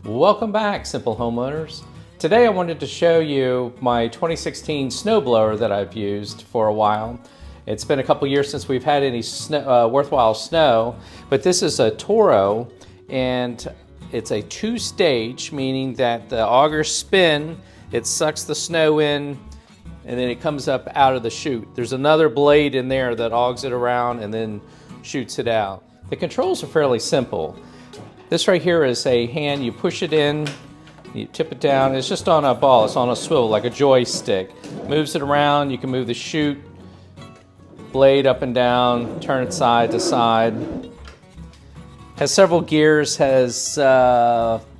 Welcome back, simple homeowners. Today I wanted to show you my 2016 snowblower that I've used for a while. It's been a couple years since we've had any worthwhile snow, but this is a Toro, and it's a two-stage, meaning that the augers spin, it sucks the snow in, and then it comes up out of the chute. There's another blade in there that augs it around and then shoots it out. The controls are fairly simple. This right here is a hand, you push it in, you tip it down, it's just on a ball, it's on a swivel like a joystick. Moves it around, you can move the chute, blade up and down, turn it side to side. Has several gears, has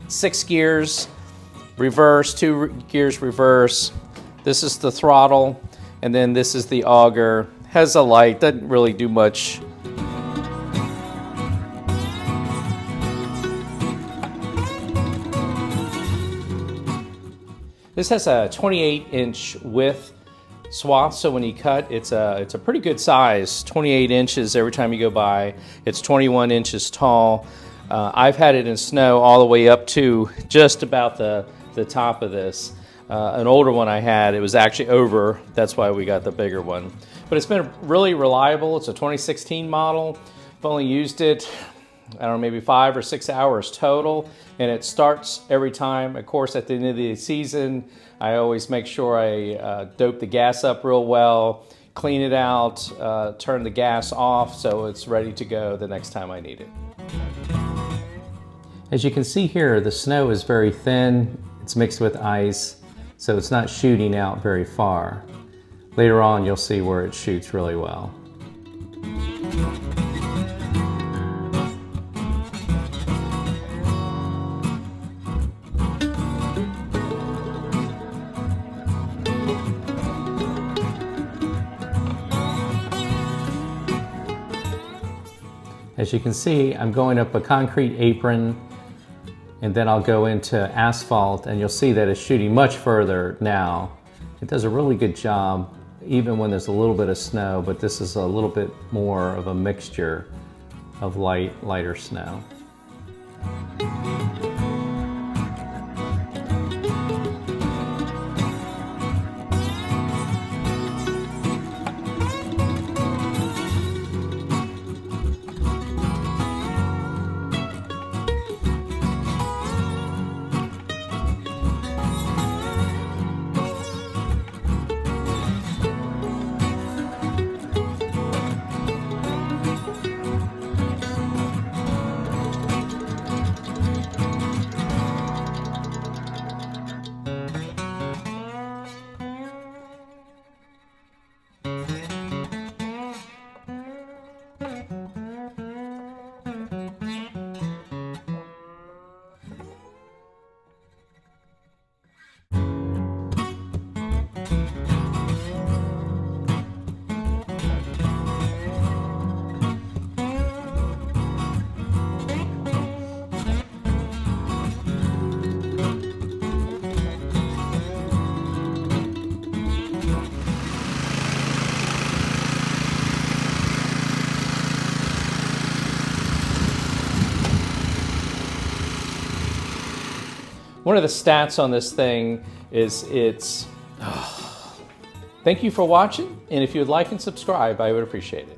6 gears, reverse, 2 gears reverse. This is the throttle, and then this is the auger. Has a light, doesn't really do much. This has a 28-inch width swath, so when you cut, it's a pretty good size, 28 inches every time you go by. It's 21 inches tall. I've had it in snow all the way up to just about the top of this. An older one I had, it was actually over, that's why we got the bigger one. But it's been really reliable. It's a 2016 model. I've only used it, I don't know, maybe 5 or 6 hours total, and it starts every time. Of course, at the end of the season, I always make sure I dope the gas up real well, clean it out, turn the gas off so it's ready to go the next time I need it. As you can see here, the snow is very thin. It's mixed with ice, so it's not shooting out very far. Later on, you'll see where it shoots really well. As you can see, I'm going up a concrete apron, and then I'll go into asphalt, and you'll see that it's shooting much further now. It does a really good job, even when there's a little bit of snow, but this is a little bit more of a mixture of lighter snow. One of the stats on this thing is Thank you for watching, and if you would like and subscribe, I would appreciate it.